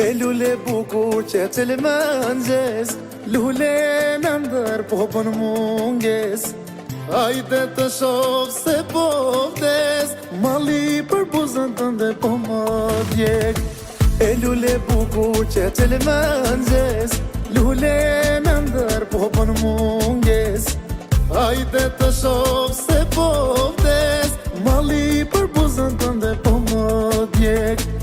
E lule bukur që qëllë më nxes, lule në ndër po bën munges. Hajde të shoh se po vdes, mali për buzën tënde po më djeg. E lule bukur që qëllë më nxes, lule në ndër po bën munges. Hajde të shoh se po vdes, mali për buzën tënde po më djeg.